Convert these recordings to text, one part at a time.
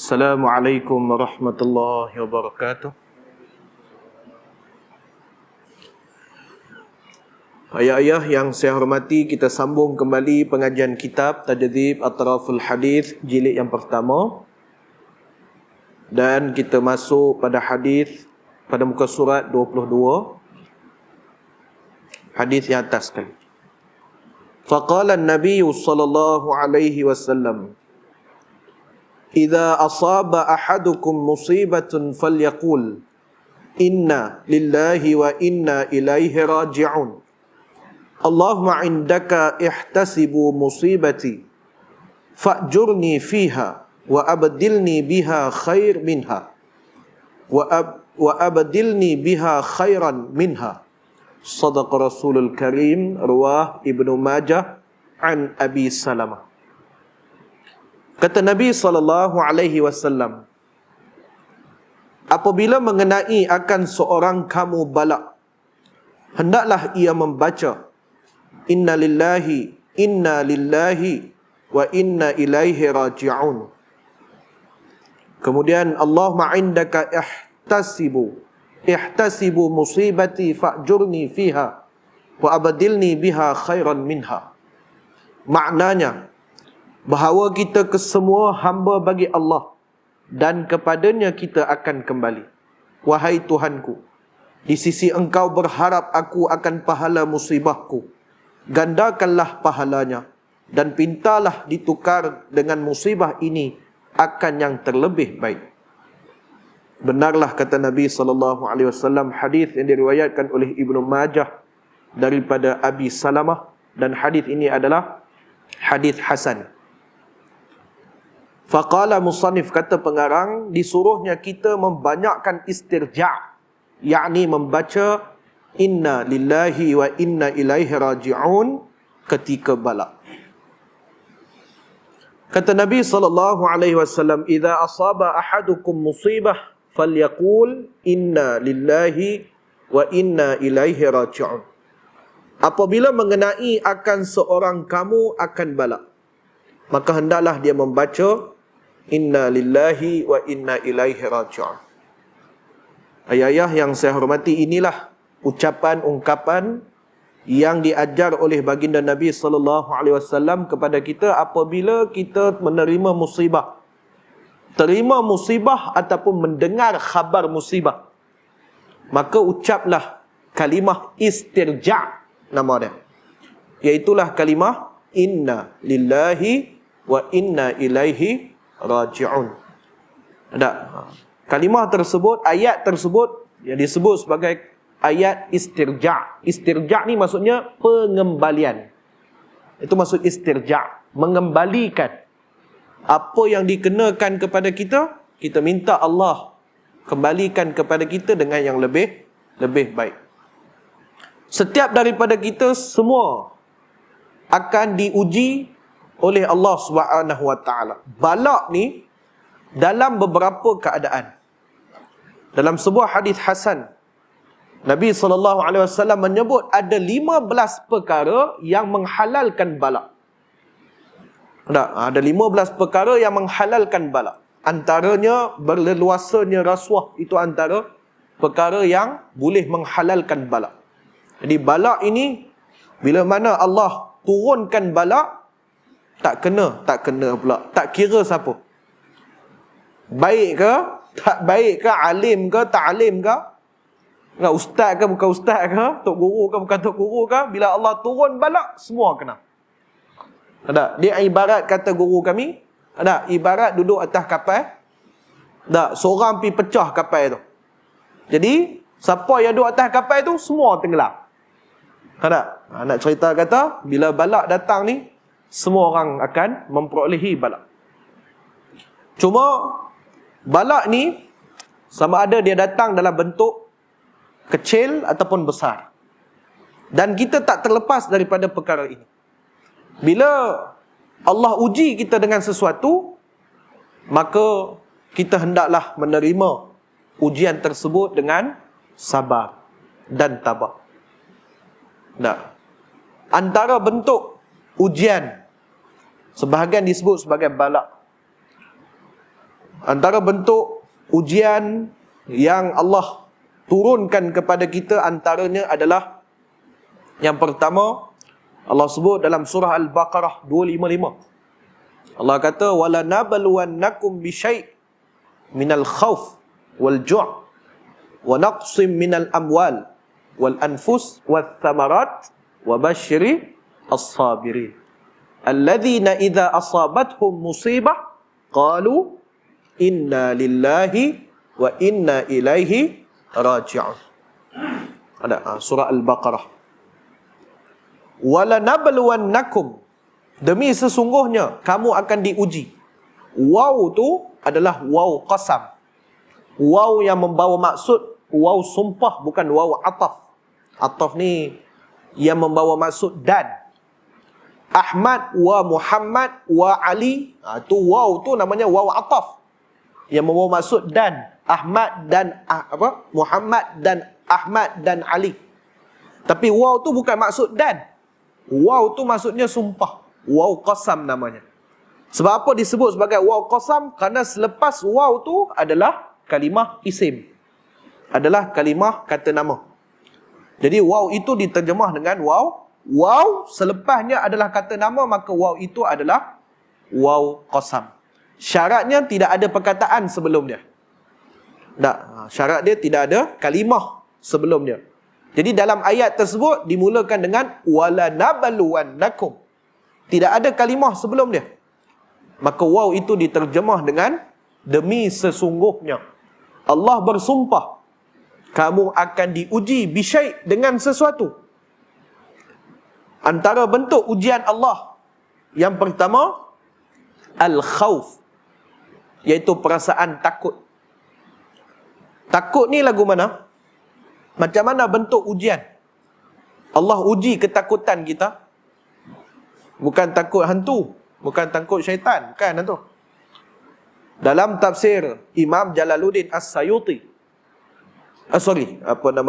Assalamualaikum warahmatullahi wabarakatuh. Ayah-ayah yang saya hormati, kita sambung kembali pengajian kitab Tajdhib Atraful Hadith jilid yang pertama. Dan kita masuk pada hadis pada muka surat 22. Hadis yang atas sekali. Faqala an-nabiy sallallahu alaihi wasallam, "Idza asaba ahadukum musibatun falyaqul inna lillahi wa inna ilaihi raji'un. Allahumma indaka ihtasibu musibati fa'jurni fiha wa abdilni biha khair minha wa abdilni biha khairan minha." Sadaqa Rasulul Karim, riwayat Ibnu Majah an Abi Salamah. Kata Nabi SAW, apabila mengenai akan seorang kamu bala, hendaklah ia membaca inna lillahi wa inna ilaihi raji'un. Kemudian Allahumma indaka ihtasibu musibati fa'jurni fiha wa abdilni biha khairan minha. Maknanya, bahawa kita kesemua hamba bagi Allah dan kepadanya kita akan kembali. Wahai Tuhanku, di sisi Engkau berharap aku akan pahala musibahku. Gandakanlah pahalanya dan pintalah ditukar dengan musibah ini akan yang terlebih baik. Benarlah kata Nabi SAW, hadis yang diriwayatkan oleh Ibnu Majah daripada Abi Salamah, dan hadis ini adalah hadis hasan. Faqala musannif, kata pengarang, disuruhnya kita membanyakkan istirja', yakni membaca inna lillahi wa inna ilaihi raji'un ketika bala. Kata Nabi SAW, idza asaba ahadukum musibah falyaqul inna lillahi wa inna ilaihi raji'un. Apabila mengenai akan seorang kamu akan bala, maka hendaklah dia membaca inna lillahi wa inna ilaihi raji'un. Ayah-ayah yang saya hormati, inilah ungkapan yang diajar oleh baginda Nabi SAW kepada kita apabila kita menerima musibah, terima musibah ataupun mendengar khabar musibah, maka ucaplah kalimah istirja', nama dia, iaitulah kalimah inna lillahi wa inna ilaihi raji'un. Ada kalimah tersebut, ayat tersebut yang disebut sebagai ayat istirja'. Istirja' ni maksudnya pengembalian. Itu maksud istirja', mengembalikan apa yang dikenakan kepada kita. Kita minta Allah kembalikan kepada kita dengan yang lebih baik. Setiap daripada kita semua akan diuji oleh Allah Subhanahu Wa Taala. Balak ni dalam beberapa keadaan. Dalam sebuah hadis hasan, Nabi SAW menyebut ada 15 perkara yang menghalalkan balak. Ada 15 perkara yang menghalalkan balak. Antaranya berleluasanya rasuah, itu antara perkara yang boleh menghalalkan balak. Jadi balak ini, bila mana Allah turunkan balak, tak kena pula, tak kira siapa, baik ke tak baik ke, alim ke tak alim ke, ustaz ke bukan ustaz ke, tok guru ke bukan tok guru ke, bila Allah turun balak, semua kena. Ada, dia ibarat kata guru kami, ada ibarat duduk atas kapal, ada seorang pergi pecah kapal tu. Jadi siapa yang duduk atas kapal tu semua tenggelam. Ada, nak cerita kata bila balak datang ni, semua orang akan memperolehi balak. Cuma balak ni sama ada dia datang dalam bentuk kecil ataupun besar, dan kita tak terlepas daripada perkara ini. Bila Allah uji kita dengan sesuatu, maka kita hendaklah menerima ujian tersebut dengan sabar dan tabah. Antara bentuk ujian, sebahagian disebut sebagai balak. Antara bentuk ujian yang Allah turunkan kepada kita antaranya adalah yang pertama, Allah sebut dalam surah Al-Baqarah 255. Allah kata wala nabluwannakum bisyai' minal khauf wal ju' wa naqsim minal amwal wal anfus wath thamarat wa basyiri as-sabirin alladzina idza asabathum musibah qalu inna lillahi wa inna ilaihi raji'un. Ada surah Al-Baqarah. Wala nabluwannakum, demi sesungguhnya kamu akan diuji. Waw tu adalah waw qasam. Waw yang membawa maksud waw sumpah, bukan waw ataf. Ataf ni yang membawa maksud dan. Ahmad wa Muhammad wa Ali, tu waw tu namanya waw ataf yang membawa maksud dan. Ahmad dan Muhammad dan Ahmad dan Ali. Tapi waw tu bukan maksud dan. Waw tu maksudnya sumpah. Waw qasam namanya. Sebab apa disebut sebagai waw qasam? Kerana selepas waw tu adalah kalimah isim. Adalah kalimah kata nama. Jadi waw itu diterjemah dengan waw. Waw selepasnya adalah kata nama, maka waw itu adalah waw qasam. Syaratnya tidak ada perkataan sebelum dia. Tak, syarat dia tidak ada kalimah sebelum dia. Jadi dalam ayat tersebut dimulakan dengan wala nabluwannakum. Tidak ada kalimah sebelum dia. Maka waw itu diterjemah dengan demi sesungguhnya. Allah bersumpah kamu akan diuji bisyai' dengan sesuatu. Antara bentuk ujian Allah yang pertama al-khauf, iaitu perasaan takut. Takut ni lagu mana? Macam mana bentuk ujian? Allah uji ketakutan kita. Bukan takut hantu, bukan takut syaitan, bukan hantu. Dalam tafsir Imam Jalaluddin As-Sayuti,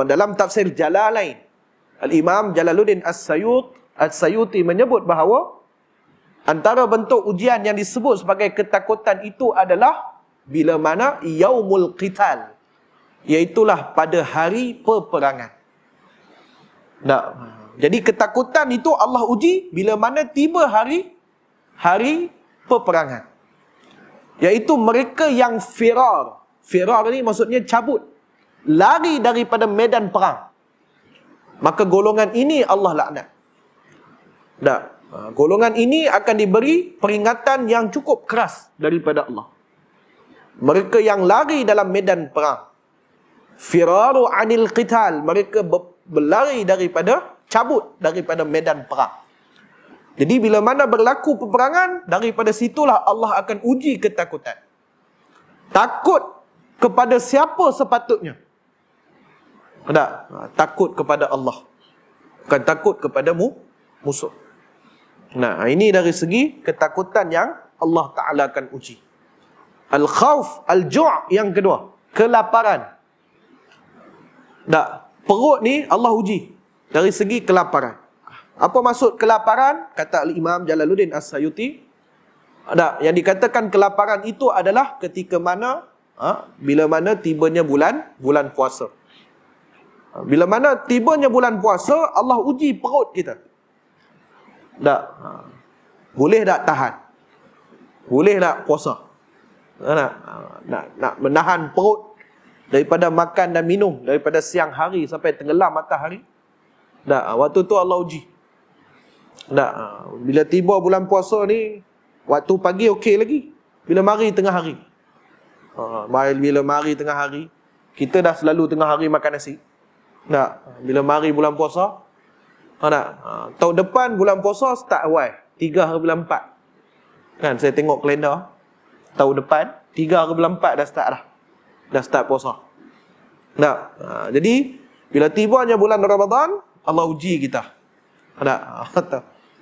dalam tafsir Jalalain, Al-Imam Jalaluddin As-Sayuti menyebut bahawa antara bentuk ujian yang disebut sebagai ketakutan itu adalah bila mana yaumul qital, iaitulah pada hari peperangan. Jadi ketakutan itu Allah uji bila mana tiba hari peperangan. Iaitu mereka yang firar. Firar ni maksudnya cabut, lari daripada medan perang. Maka golongan ini Allah laknat. Golongan ini akan diberi peringatan yang cukup keras daripada Allah. Mereka yang lari dalam medan perang. Firaru anil qital, mereka berlari daripada, cabut daripada medan perang. Jadi bila mana berlaku peperangan, daripada situlah Allah akan uji ketakutan. Takut kepada siapa sepatutnya? Takut kepada Allah, bukan takut kepada musuh. Ini dari segi ketakutan yang Allah Ta'ala akan uji. Al-khawf, al-ju' yang kedua, kelaparan. Perut ni Allah uji dari segi kelaparan. Apa maksud kelaparan? Kata Imam Jalaluddin As-Sayuti, yang dikatakan kelaparan itu adalah ketika mana bila mana tibanya bulan puasa. Bila mana tibanya bulan puasa, Allah uji perut kita. Boleh tak tahan? Boleh tak puasa? Nak menahan perut daripada makan dan minum daripada siang hari sampai tenggelam matahari? Waktu tu Allah uji. Bila tiba bulan puasa ni, waktu pagi okey lagi. Bila mari tengah hari, bila mari tengah hari, kita dah selalu tengah hari makan nasi. Bila mari bulan puasa, tahun depan bulan puasa start awal 3 hari bulan 4. Kan saya tengok kalender, tahun depan 3 hari bulan 4 dah start dah. Dah start puasa. Jadi bila tibanya bulan Ramadan, Allah uji kita.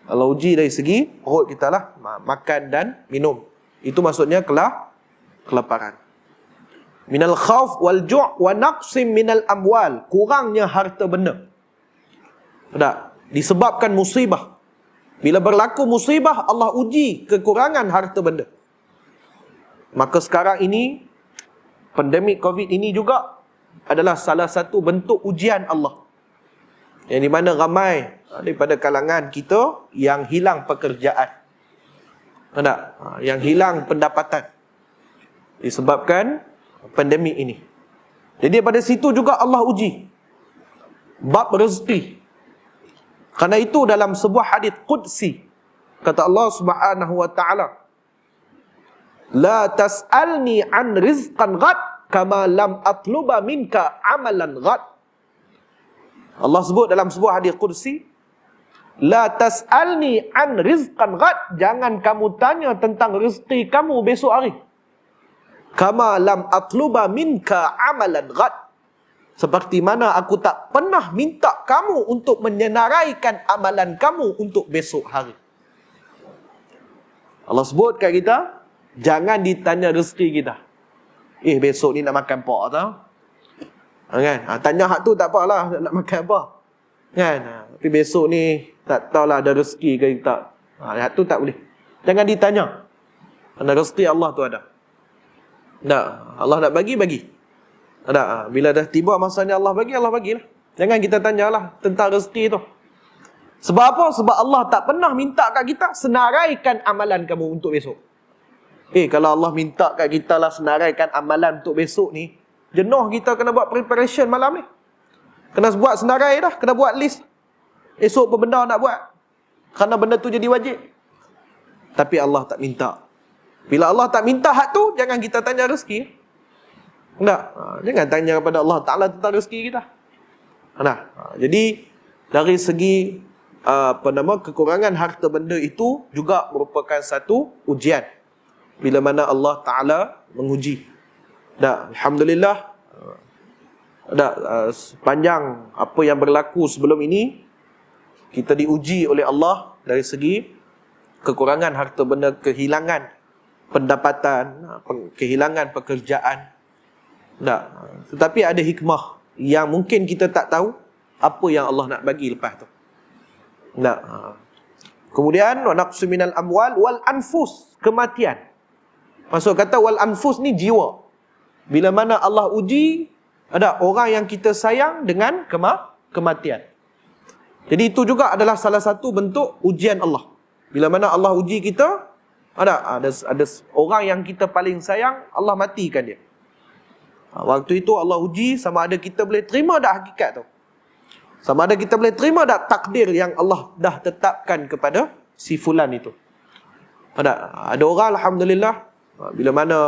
Allah uji dari segi perut kita lah, makan dan minum. Itu maksudnya kelaparan. Minal khawf wal ju' wa naqsim minal amwal, kurangnya harta benda. Disebabkan musibah. Bila berlaku musibah, Allah uji kekurangan harta benda. Maka sekarang ini, pandemik COVID ini juga adalah salah satu bentuk ujian Allah. Yang di mana ramai daripada kalangan kita yang hilang pekerjaan. Tak? Yang hilang pendapatan disebabkan pandemik ini. Jadi pada situ juga Allah uji bab rezeki. Karena itu dalam sebuah hadis qudsi kata Allah Subhanahu wa taala, la tas'alni an rizqan ghad kama lam atluba minka amalan ghad. Allah sebut dalam sebuah hadis qudsi, la tas'alni an rizqan ghad, jangan kamu tanya tentang rezeki kamu besok hari. Kama lam atluba minka amalan ghad, seperti mana aku tak pernah minta kamu untuk menyenaraikan amalan kamu untuk besok hari. Allah sebut kat kita, jangan ditanya rezeki kita. Besok ni nak makan apa tau? Kan? Tanya hak tu tak apalah, nak makan apa? Kan? Tapi besok ni tak tahulah ada rezeki ke tak. Hak tu tak boleh. Jangan ditanya. Kerana rezeki Allah tu ada. Tak, Allah nak bagi. Tak, bila dah tiba masanya Allah bagilah. Jangan kita tanyalah tentang rezeki tu. Sebab apa? Sebab Allah tak pernah minta kat kita senaraikan amalan kamu untuk besok. Kalau Allah minta kat kita lah senaraikan amalan untuk besok ni, jenuh kita kena buat preparation malam ni. Kena buat senarai dah, kena buat list. Esok apa benda nak buat. Kerana benda tu jadi wajib. Tapi Allah tak minta. Bila Allah tak minta hak tu, jangan kita tanya rezeki. Tak, jangan tanya kepada Allah Ta'ala tentang rezeki kita. Jadi dari segi kekurangan harta benda itu juga merupakan satu ujian. Bila mana Allah Ta'ala menguji. Alhamdulillah, sepanjang apa yang berlaku sebelum ini, kita diuji oleh Allah dari segi kekurangan harta benda, kehilangan pendapatan, kehilangan pekerjaan. Tetapi ada hikmah yang mungkin kita tak tahu apa yang Allah nak bagi lepas tu. Kemudian wa naqsu minal amwal wal anfus, kematian. Maksud kata wal anfus ni jiwa. Bila mana Allah uji ada orang yang kita sayang dengan kematian. Jadi itu juga adalah salah satu bentuk ujian Allah. Bila mana Allah uji kita, ada orang yang kita paling sayang, Allah matikan dia. Waktu itu Allah uji sama ada kita boleh terima tak hakikat tu. Sama ada kita boleh terima tak takdir yang Allah dah tetapkan kepada si fulan itu. Ada orang alhamdulillah, bila mana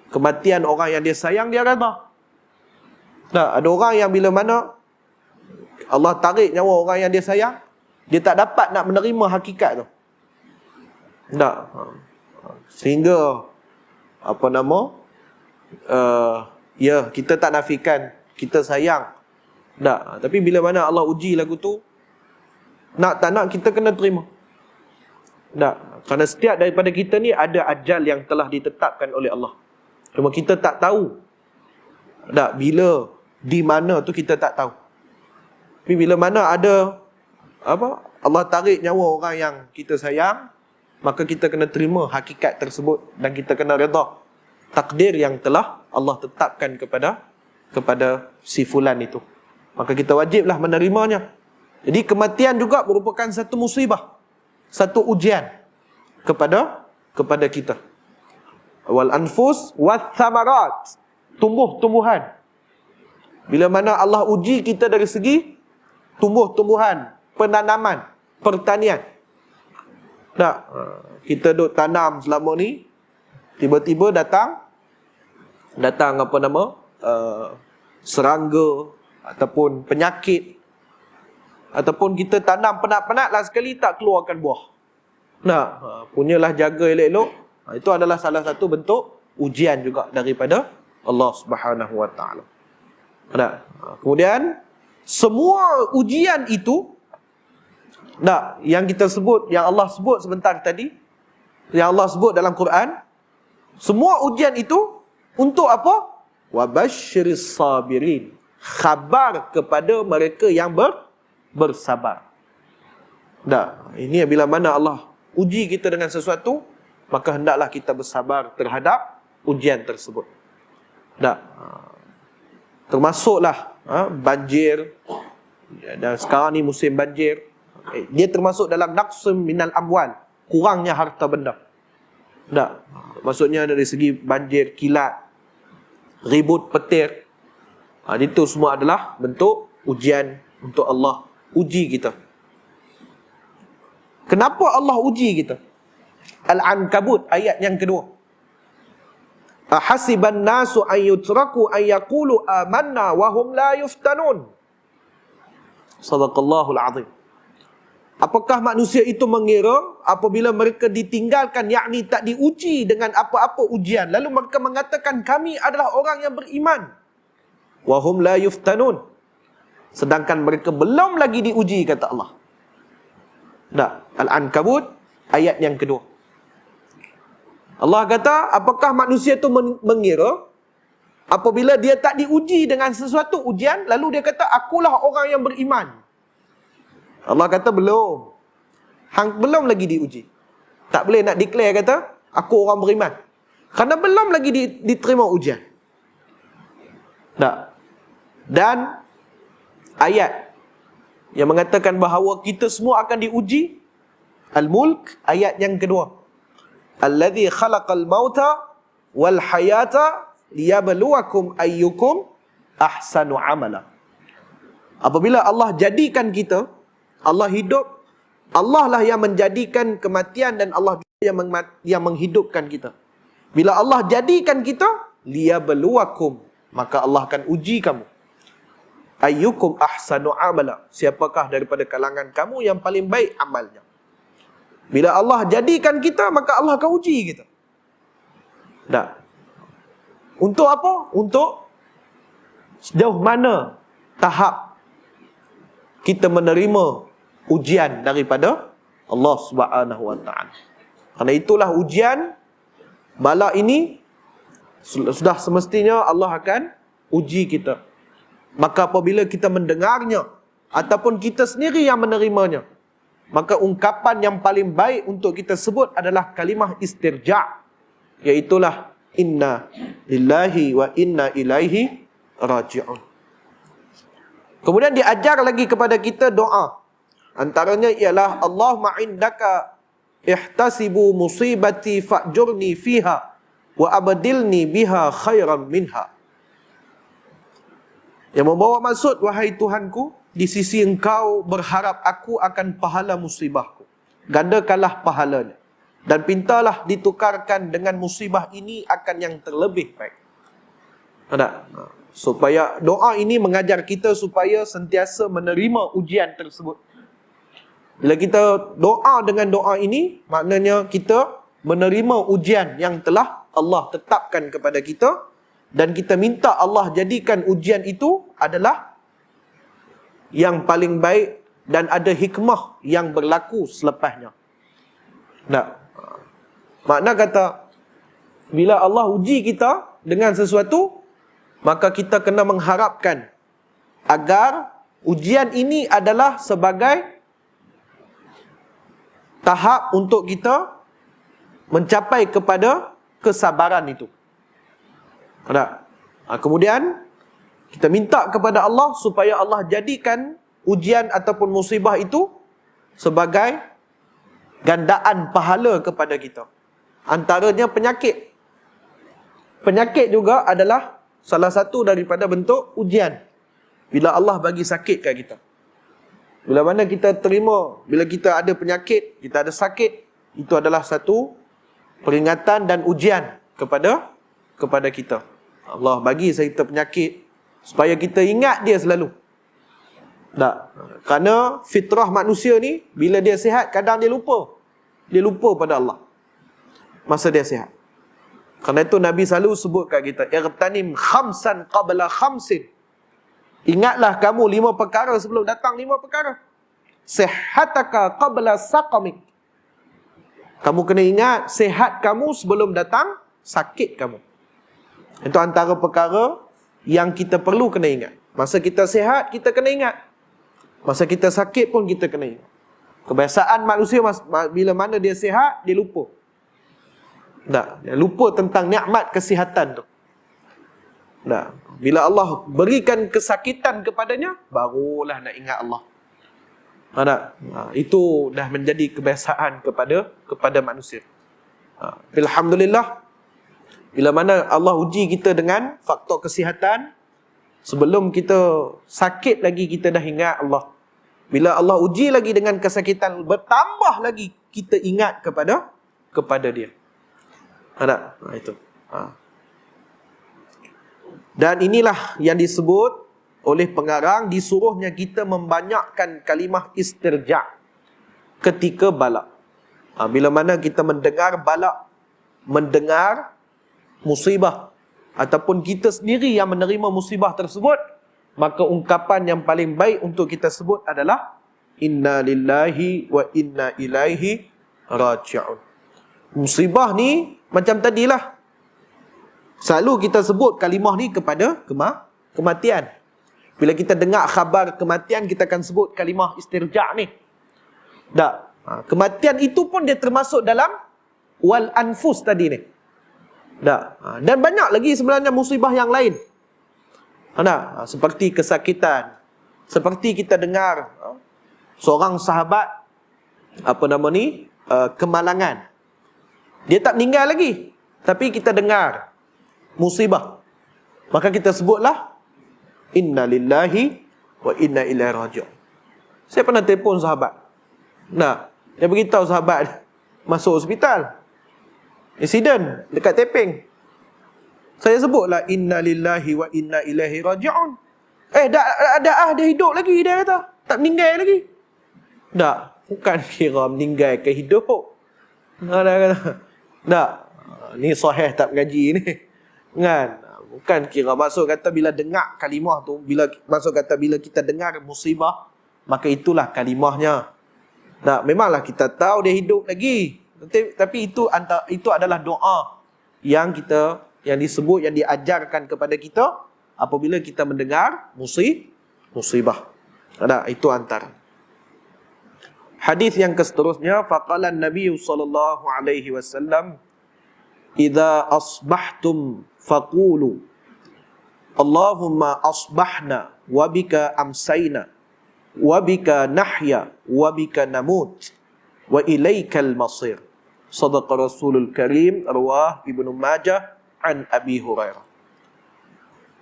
kematian orang yang dia sayang, dia redha. Ada orang yang bila mana Allah tarik nyawa orang yang dia sayang, dia tak dapat nak menerima hakikat tu. Sehingga kita tak nafikan kita sayang. Tapi bila mana Allah uji lagu tu, nak tak nak kita kena terima. Kerana setiap daripada kita ni ada ajal yang telah ditetapkan oleh Allah. Cuma kita tak tahu. Bila, di mana tu kita tak tahu. Tapi bila mana ada Allah tarik nyawa orang yang kita sayang, maka kita kena terima hakikat tersebut dan kita kena redha takdir yang telah Allah tetapkan kepada si fulan itu. Maka kita wajiblah menerimanya. Jadi kematian juga merupakan satu musibah, satu ujian kepada kita. Wal anfus wath thamarat, tumbuh-tumbuhan. Bila mana Allah uji kita dari segi tumbuh-tumbuhan, penanaman, pertanian. Kita duk tanam selama ni, tiba-tiba datang serangga ataupun penyakit, ataupun kita tanam penat-penat lah sekali tak keluarkan buah. Punyalah jaga elok-elok. Itu adalah salah satu bentuk ujian juga daripada Allah Subhanahu wa taala. Kemudian semua ujian itu yang kita sebut, yang Allah sebut sebentar tadi, yang Allah sebut dalam Quran, semua ujian itu untuk apa? Wabasyiris sabirin, khabar kepada mereka yang bersabar. Ini bila mana Allah uji kita dengan sesuatu, maka hendaklah kita bersabar terhadap ujian tersebut. Tak. Termasuklah banjir. Dan sekarang ni musim banjir. Dia termasuk dalam naqsum minal amwal, kurangnya harta benda. Tak. Maksudnya dari segi banjir, kilat, ribut petir. Itu semua adalah bentuk ujian untuk Allah uji kita. Kenapa Allah uji kita? Al-Ankabut ayat yang kedua. Ahasiban nasu an yutraku an yaqulu amanna wa hum la yuftanun. Sadaqallahul azim. Apakah manusia itu mengira apabila mereka ditinggalkan, yakni tak diuji dengan apa-apa ujian, lalu mereka mengatakan kami adalah orang yang beriman. Wa hum la yuftanun. Sedangkan mereka belum lagi diuji, kata Allah. Al-Ankabut ayat yang kedua. Allah kata, apakah manusia itu mengira apabila dia tak diuji dengan sesuatu ujian, lalu dia kata akulah orang yang beriman. Allah kata belum. Belum lagi diuji. Tak boleh nak declare kata aku orang beriman, kerana belum lagi diterima ujian. Tak. Dan ayat yang mengatakan bahawa kita semua akan diuji, Al-Mulk ayat yang kedua. Alladhi khalaqal mauta wal hayata liyabluwakum ayyukum ahsanu amala. Apabila Allah jadikan kita, Allah hidup, Allah lah yang menjadikan kematian dan Allah yang menghidupkan kita. Bila Allah jadikan kita, liyabluwakum, maka Allah akan uji kamu. Ayyukum ahsanu amala, siapakah daripada kalangan kamu yang paling baik amalnya. Bila Allah jadikan kita, maka Allah akan uji kita. Tak. Untuk apa? Untuk sejauh mana tahap kita menerima ujian daripada Allah Subhanahu Wa Taala. Kerana itulah ujian bala ini sudah semestinya Allah akan uji kita. Maka apabila kita mendengarnya ataupun kita sendiri yang menerimanya, maka ungkapan yang paling baik untuk kita sebut adalah kalimah istirja', iaitulah inna lillahi wa inna ilaihi raji'un. Kemudian diajar lagi kepada kita doa. Antaranya ialah Allahumma indaka ihtasibu musibati fa'jurni fiha wa abdilni biha khairan minha. Yang membawa maksud, wahai Tuhanku, di sisi Engkau berharap aku akan pahala musibahku, gandakanlah pahalanya, dan pintalah ditukarkan dengan musibah ini akan yang terlebih baik. Ada? Supaya doa ini mengajar kita supaya sentiasa menerima ujian tersebut. Bila kita doa dengan doa ini, maknanya kita menerima ujian yang telah Allah tetapkan kepada kita, dan kita minta Allah jadikan ujian itu adalah yang paling baik dan ada hikmah yang berlaku selepasnya. Tak? Makna kata, bila Allah uji kita dengan sesuatu, maka kita kena mengharapkan agar ujian ini adalah sebagai tahap untuk kita mencapai kepada kesabaran itu. Tak? Kemudian kita minta kepada Allah supaya Allah jadikan ujian ataupun musibah itu sebagai gandaan pahala kepada kita. Antaranya penyakit. Penyakit juga adalah salah satu daripada bentuk ujian. Bila Allah bagi sakit kat kita. Bila mana kita terima, bila kita ada penyakit, kita ada sakit, itu adalah satu peringatan dan ujian kepada kita. Allah bagi kita penyakit supaya kita ingat dia selalu. Tak. Kerana fitrah manusia ni, bila dia sihat, kadang dia lupa. Dia lupa pada Allah masa dia sihat. Kerana itu Nabi selalu sebut kat kita, irtanim khamsan qabla khamsin. Ingatlah kamu 5 perkara sebelum datang 5 perkara. Sihataka qabla saqamik. Kamu kena ingat sihat kamu sebelum datang sakit kamu. Itu antara perkara yang kita perlu kena ingat. Masa kita sihat, kita kena ingat. Masa kita sakit pun kita kena ingat. Kebiasaan manusia bila mana dia sihat, dia lupa. Tak, lupa tentang nikmat kesihatan tu. Tak. Bila Allah berikan kesakitan kepadanya, barulah nak ingat Allah. Tak? Itu dah menjadi kebiasaan kepada manusia. Alhamdulillah, bila mana Allah uji kita dengan faktor kesihatan, sebelum kita sakit lagi kita dah ingat Allah. Bila Allah uji lagi dengan kesakitan, bertambah lagi kita ingat kepada dia. Ada, itu. Dan inilah yang disebut oleh pengarang, disuruhnya kita membanyakkan kalimah istirja' ketika bala. Bila mana kita mendengar bala, mendengar musibah, ataupun kita sendiri yang menerima musibah tersebut, maka ungkapan yang paling baik untuk kita sebut adalah inna lillahi wa inna ilaihi raji'un. Musibah ni macam tadilah, selalu kita sebut kalimah ni kepada kematian. Bila kita dengar khabar kematian, kita akan sebut kalimah istirja' ni. Tak. Kematian itu pun dia termasuk dalam wal anfus tadi ni. Tak. Dan banyak lagi sebenarnya musibah yang lain. Tak. Seperti kesakitan. Seperti kita dengar seorang sahabat, kemalangan. Dia tak meninggal lagi, tapi kita dengar musibah, maka kita sebutlah inna lillahi wa inna ilaihi raji'un. Saya pernah telefon sahabat. Dia beritahu sahabat masuk hospital, insiden dekat Teping. Saya sebutlah inna lillahi wa inna ilaihi raji'un. Dia hidup lagi, dia kata. Tak meninggal lagi. Tak, bukan kira meninggal ke hidup. Dia kata, tak, ni sahih tak mengaji ni. Kan? Bukan kira maksud kata bila dengar kalimah tu, bila kita dengar musibah, maka itulah kalimahnya. Tak, memanglah kita tahu dia hidup lagi. Tapi itu adalah doa yang disebut, yang diajarkan kepada kita apabila kita mendengar musibah. Ada, itu antara. Hadis yang seterusnya, faqala an-nabiy sallallahu alaihi wasallam, idza asbahtum faqulu Allahumma asbahna wa bika amsayna wa bika nahya wa bika namut wa ilaikal masir. Sadaqa Rasulul Karim, rawah Ibnu Majah an Abi Hurairah.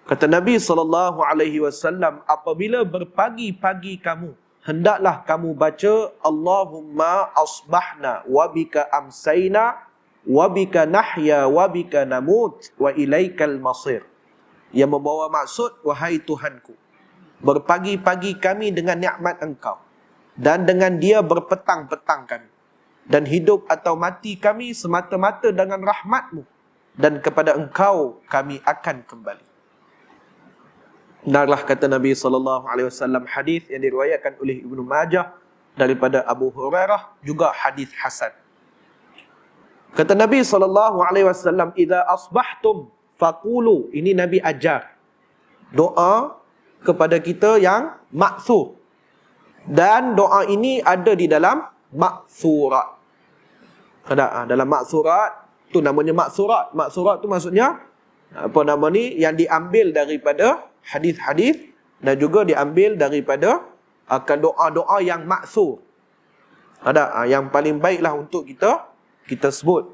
Kata Nabi sallallahu alaihi wasallam, apabila berpagi-pagi kamu, hendaklah kamu baca Allahumma asbahna wa bika amsayna wa bika nahya wa bika namut wa ilaikal masir. Yang membawa maksud, wahai Tuhanku, berpagi-pagi kami dengan nikmat Engkau, dan dengan dia berpetang-petang kami, dan hidup atau mati kami semata-mata dengan rahmat-Mu, dan kepada Engkau kami akan kembali. Benarlah kata Nabi SAW, hadis yang diriwayatkan oleh Ibnu Majah daripada Abu Hurairah, juga hadis hasan. Kata Nabi SAW, idza asbahtum faqulu. Ini Nabi ajar doa kepada kita yang ma'thur. Dan doa ini ada di dalam ma'thurat. Ada dalam ma'thurat tu namanya ma'thurat. Ma'thurat tu maksudnya yang diambil daripada hadis-hadis, dan juga diambil daripada doa-doa yang ma'thur. Ada yang paling baiklah untuk kita sebut.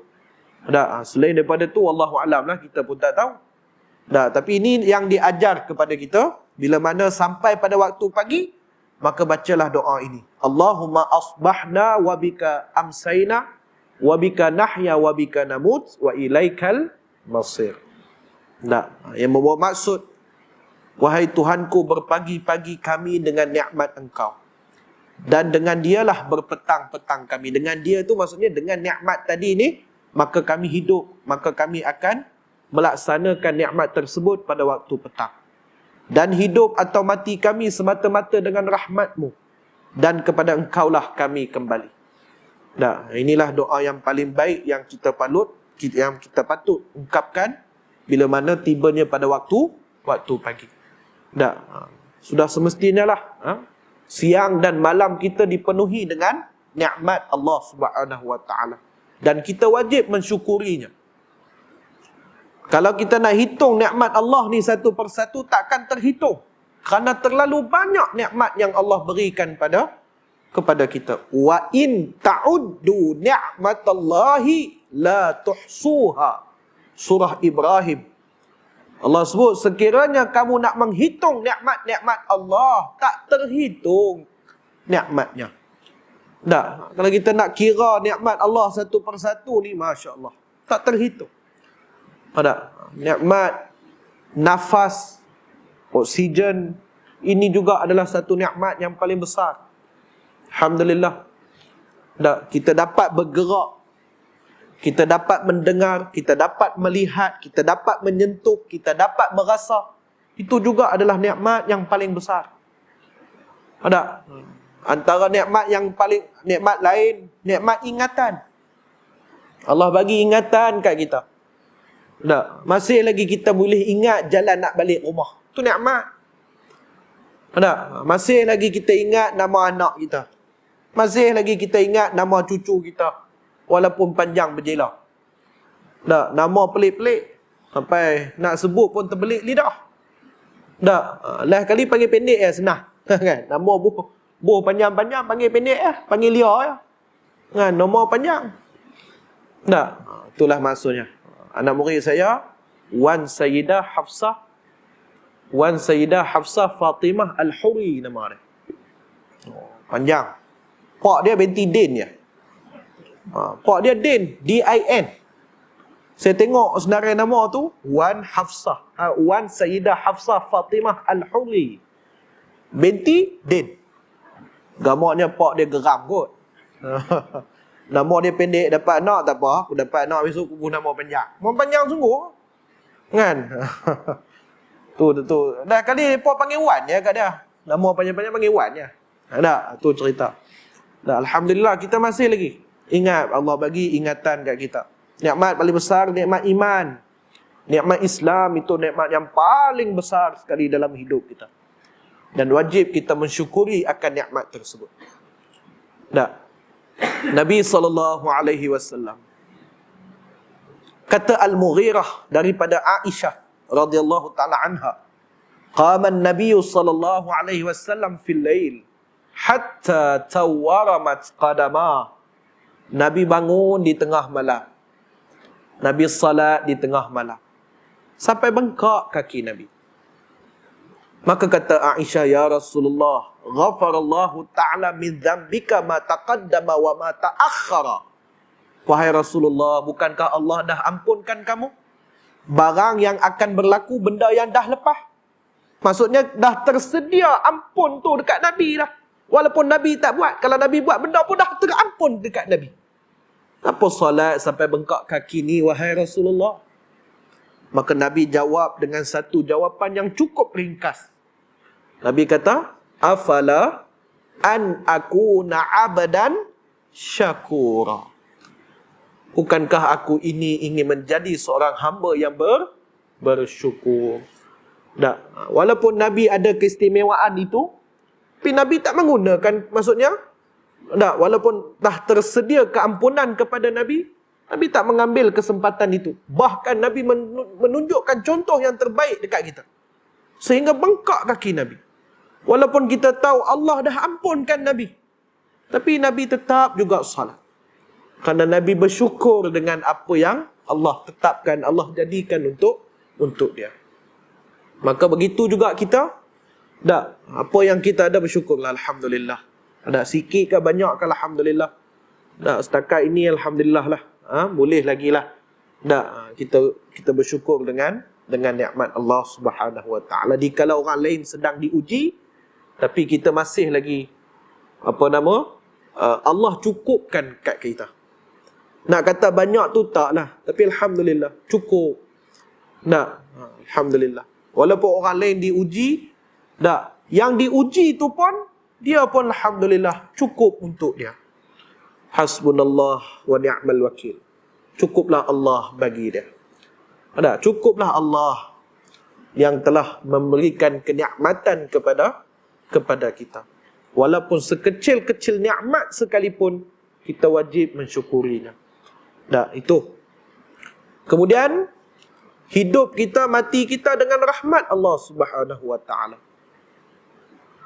Ada selain daripada tu wallahu alam lah, kita pun tak tahu. Tapi ini yang diajar kepada kita. Bila mana sampai pada waktu pagi, maka bacalah doa ini. Allahumma asbahna wa bika amsayna wa bika nahya wa bika namut wa ilaikal masir. Yang membawa maksud, wahai Tuhanku, berpagi-pagi kami dengan nikmat Engkau, dan dengan dialah berpetang-petang kami. Dengan dia tu maksudnya dengan nikmat tadi ni, maka kami hidup, maka kami akan melaksanakan nikmat tersebut pada waktu petang. Dan hidup atau mati kami semata-mata dengan rahmat-Mu, dan kepada Engkaulah kami kembali. Inilah doa yang paling baik yang kita patut ungkapkan bila mana tibanya pada waktu pagi. Sudah semestinya lah siang dan malam kita dipenuhi dengan nikmat Allah Subhanahu wa taala. dan kita wajib mensyukurinya. Kalau kita nak hitung nikmat Allah ni satu persatu, takkan terhitung. Kerana terlalu banyak nikmat yang Allah berikan kepada kita. Wa in ta'uddu ni'matallahi la tuhsuha. Surah Ibrahim. Allah sebut, sekiranya kamu nak menghitung nikmat-nikmat Allah, tak terhitung nikmatnya. Tak. Kalau kita nak kira nikmat Allah satu persatu ni, Masya Allah, tak terhitung. Ada nikmat nafas, oksigen, ini juga adalah satu nikmat yang paling besar. Alhamdulillah. Kita dapat bergerak, kita dapat mendengar, kita dapat melihat, kita dapat menyentuh, kita dapat merasa. Itu juga adalah nikmat yang paling besar. Ada antara nikmat yang paling, nikmat lain, nikmat ingatan. Allah bagi ingatan kat kita. Tak, masih lagi kita boleh ingat jalan nak balik rumah. Itu nikmat. Tak, masih lagi kita ingat nama anak kita. Masih lagi kita ingat nama cucu kita, walaupun panjang berjela. Tak, nama pelik-pelik sampai nak sebut pun terbelit lidah. Tak, lah kali panggil pendek ya senang. Kan? Nama buh panjang-panjang panggil pendek ya, panggil liar ya. Kan, nama panjang. Tak, itulah maksudnya. Anak murid saya, Wan Sayyidah Hafsah Fatimah Al-Huri nama dia. Panjang. Pak dia binti Din ya. Pak dia Din, D-I-N. Saya tengok senarai nama tu, Wan Sayyidah Hafsah Fatimah Al-Huri binti Din. Gamanya pak dia geram kot. Nama dia pendek, dapat anak tak apa. Aku dapat anak besok aku nama panjang. Nama panjang sungguh. Kan? tu. Dah kali mereka panggil Wan ya kat dia. Nama panjang-panjang panggil Wan ya. Ada, tu cerita. Dah, Alhamdulillah kita masih lagi ingat, Allah bagi ingatan kat kita. Nikmat paling besar, nikmat iman. Nikmat Islam itu nikmat yang paling besar sekali dalam hidup kita. Dan wajib kita mensyukuri akan nikmat tersebut. Dah. Nabi SAW kata Al-Mughirah daripada Aisyah radhiyallahu ta'ala anha, qama an-nabiy sallallahu alaihi wasallam fil lail hatta tawaramat qadama. Nabi bangun di tengah malam, Nabi salat di tengah malam sampai bengkak kaki Nabi. Maka kata Aisyah, ya Rasulullah, ghafarallahu ta'ala min dzambika ma taqaddama wa ma ta'akhkhara. Wahai Rasulullah, bukankah Allah dah ampunkan kamu barang yang akan berlaku, benda yang dah lepas? Maksudnya dah tersedia ampun tu dekat Nabi dah. Walaupun Nabi tak buat. Kalau Nabi buat, benda pun dah terampun dekat Nabi. Apa salat sampai bengkak kaki ni, wahai Rasulullah? Maka Nabi jawab dengan satu jawapan yang cukup ringkas. Nabi kata, afala an akuna abdan syakura. Bukankah aku ini ingin menjadi seorang hamba yang bersyukur? Tak. Walaupun Nabi ada keistimewaan itu, tapi Nabi tak menggunakan, maksudnya, tak, walaupun dah tersedia keampunan kepada Nabi, Nabi tak mengambil kesempatan itu. Bahkan Nabi menunjukkan contoh yang terbaik dekat kita. Sehingga bengkak kaki Nabi. Walaupun kita tahu Allah dah ampunkan Nabi, tapi Nabi tetap juga salat. Kerana Nabi bersyukur dengan apa yang Allah tetapkan, Allah jadikan untuk dia. Maka begitu juga kita. Tak, apa yang kita ada bersyukurlah, Alhamdulillah. Ada sikit ke banyak ke, Alhamdulillah. Tak, setakat ini Alhamdulillah lah. Boleh lagi lah. Tak, kita bersyukur dengan nikmat Allah Subhanahu Wa Taala. Dikala orang lain sedang diuji, tapi kita masih lagi Allah cukupkan kat kita. Nak kata banyak tu taklah, tapi Alhamdulillah cukup. Tak, Alhamdulillah. Walaupun orang lain diuji, tak, yang diuji tu pun dia pun Alhamdulillah cukup untuk dia. Hasbunallah wa ni'mal wakil. Cukuplah Allah bagi dia. Ada, cukuplah Allah yang telah memberikan kenikmatan kepada kita. Walaupun sekecil-kecil nikmat sekalipun, kita wajib mensyukurinya. Dah, itu. Kemudian hidup kita, mati kita dengan rahmat Allah Subhanahu wa taala.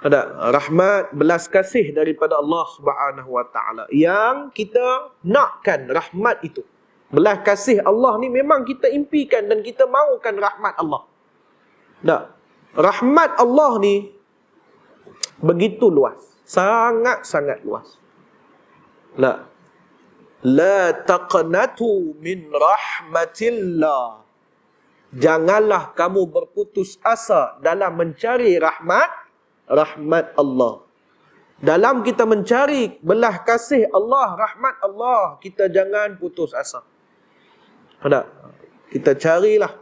Ada rahmat, belas kasih daripada Allah Subhanahu wa taala yang kita nakkan rahmat itu. Belas kasih Allah ni memang kita impikan dan kita mahukan rahmat Allah. Tak. Rahmat Allah ni begitu luas, sangat-sangat luas. La taqnatu min rahmatillah. Janganlah kamu berputus asa dalam mencari rahmat Allah. Dalam kita mencari belah kasih Allah, rahmat Allah, kita jangan putus asa. Ada, kita carilah.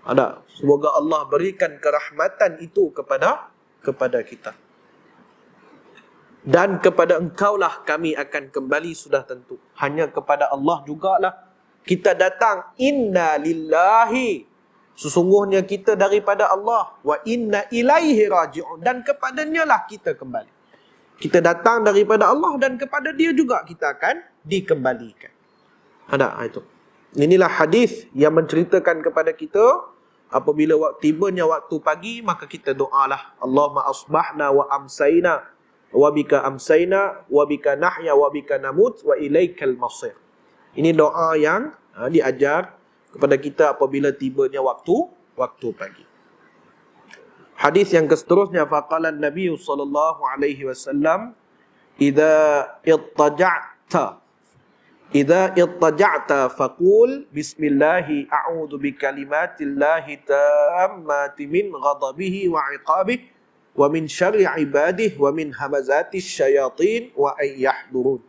Ada, semoga Allah berikan kerahmatan itu kepada kita. Dan kepada engkaulah kami akan kembali sudah tentu. Hanya kepada Allah jugalah kita datang. Inna lillahi, sesungguhnya kita daripada Allah, wa inna ilaihi raji'un, dan kepadanya lah kita kembali. Kita datang daripada Allah dan kepada dia juga kita akan dikembalikan. Ada itu. Inilah hadis yang menceritakan kepada kita apabila tibanya waktu pagi maka kita doalah, Allahumma asbahna wa amsayna wa bika amsayna wa bika nahya wa bika namut wa ilaikal masir. Ini doa yang diajar kepada kita apabila tibanya waktu pagi. Hadis yang seterusnya, faqala an-nabiy sallallahu alaihi wasallam, idza ittaja'ta faqul bismillahi a'udzu bikalimatillahi tammati min ghadabihi wa 'iqabihi wa min syarri 'ibadihi wa min hamazatis syayatin wa ay yahdurun.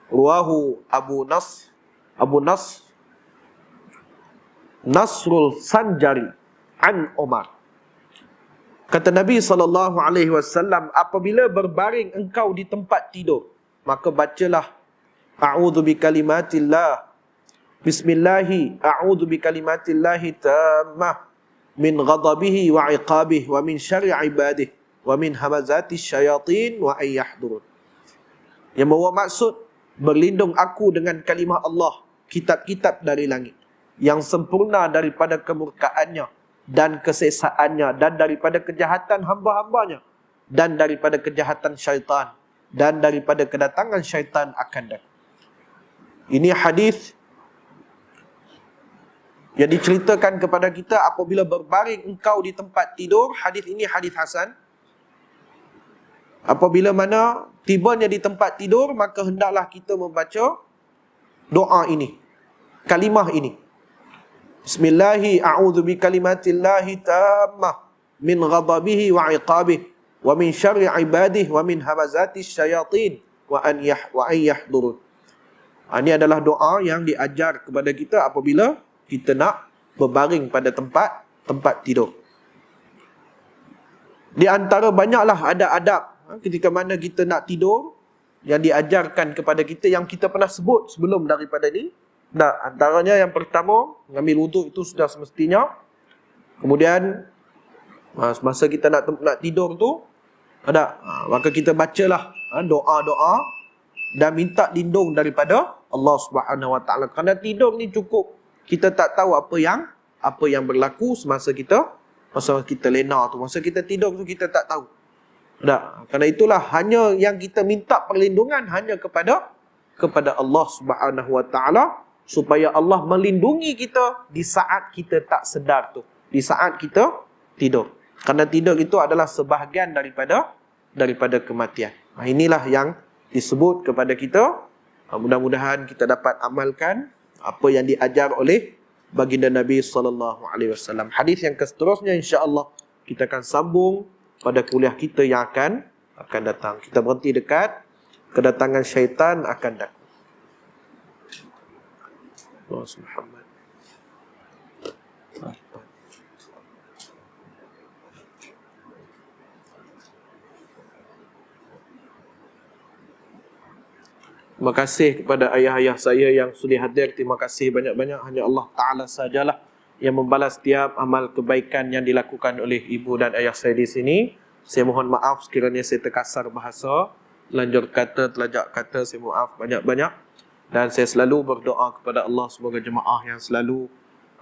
Ruwahu Abu Nasrul Sanjari an Umar. Kata Nabi SAW, apabila berbaring engkau di tempat tidur, maka bacalah a'udzu bikalimatillah, bismillahi a'udzu bikalimatillahi tammah min ghadabihi wa 'iqabihi wa min syarri 'ibadihi wa min hamazatis syayatin wa ay yahdurun. Yang bawa maksud, berlindung aku dengan kalimah Allah, kitab-kitab dari langit, yang sempurna daripada kemurkaannya dan kesesaannya, dan daripada kejahatan hamba-hambanya, dan daripada kejahatan syaitan, dan daripada kedatangan syaitan akan datang. Ini hadis yang diceritakan kepada kita apabila berbaring engkau di tempat tidur. Hadis ini hadis hasan. Apabila mana tibanya di tempat tidur, maka hendaklah kita membaca doa ini, kalimah ini. Bismillahi a'udzu bikalimatillahi tammah min ghadabihi wa 'iqabihi wa min syarri 'ibadihi wa min hamazatis syayatin wa an yahdurun. Ini adalah doa yang diajar kepada kita apabila kita nak berbaring pada tempat tidur. Di antara banyaklah adab-adab ketika mana kita nak tidur yang diajarkan kepada kita, yang kita pernah sebut sebelum daripada ni. Nah, antaranya yang pertama, mengambil wuduk itu sudah semestinya. Kemudian semasa kita nak tidur tu, maka kita bacalah doa-doa dan minta lindung daripada Allah Subhanahu wa taala. Kerana tidur ni cukup kita tak tahu apa yang berlaku semasa kita lena tu, masa kita tidur tu kita tak tahu. Kerana itulah hanya yang kita minta perlindungan hanya kepada Allah Subhanahu wa taala, supaya Allah melindungi kita di saat kita tak sedar tu, di saat kita tidur. Kerana tidur itu adalah sebahagian daripada kematian. Inilah yang disebut kepada kita. Mudah-mudahan kita dapat amalkan apa yang diajar oleh baginda Nabi sallallahu alaihi wasallam. Hadis yang seterusnya insya-Allah kita akan sambung pada kuliah kita yang akan datang. Kita berhenti dekat kedatangan syaitan akan datang. Allah Muhammad. Terima kasih kepada ayah-ayah saya yang sudah hadir. Terima kasih banyak-banyak. Hanya Allah Ta'ala sajalah yang membalas setiap amal kebaikan yang dilakukan oleh ibu dan ayah saya di sini. Saya mohon maaf sekiranya saya terkasar bahasa, lanjur kata, telajak kata, saya maaf banyak-banyak. Dan saya selalu berdoa kepada Allah semoga jemaah yang selalu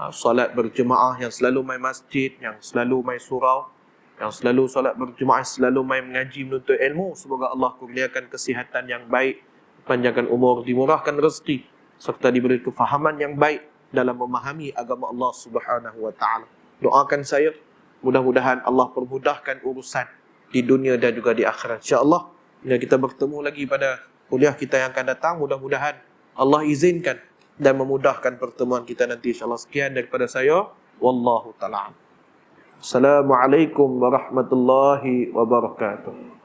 solat berjemaah, yang selalu mai masjid, yang selalu mai surau, yang selalu solat berjemaah, selalu mai mengaji menuntut ilmu, semoga Allah kurniakan kesihatan yang baik, panjangkan umur, dimurahkan rezeki, serta diberi kefahaman yang baik dalam memahami agama Allah Subhanahu wa taala. Doakan saya mudah-mudahan Allah permudahkan urusan di dunia dan juga di akhirat. Insya-Allah bila kita bertemu lagi pada kuliah kita yang akan datang, mudah-mudahan Allah izinkan dan memudahkan pertemuan kita nanti, insya-Allah. Sekian daripada saya, wallahu taala. Assalamualaikum warahmatullahi wabarakatuh.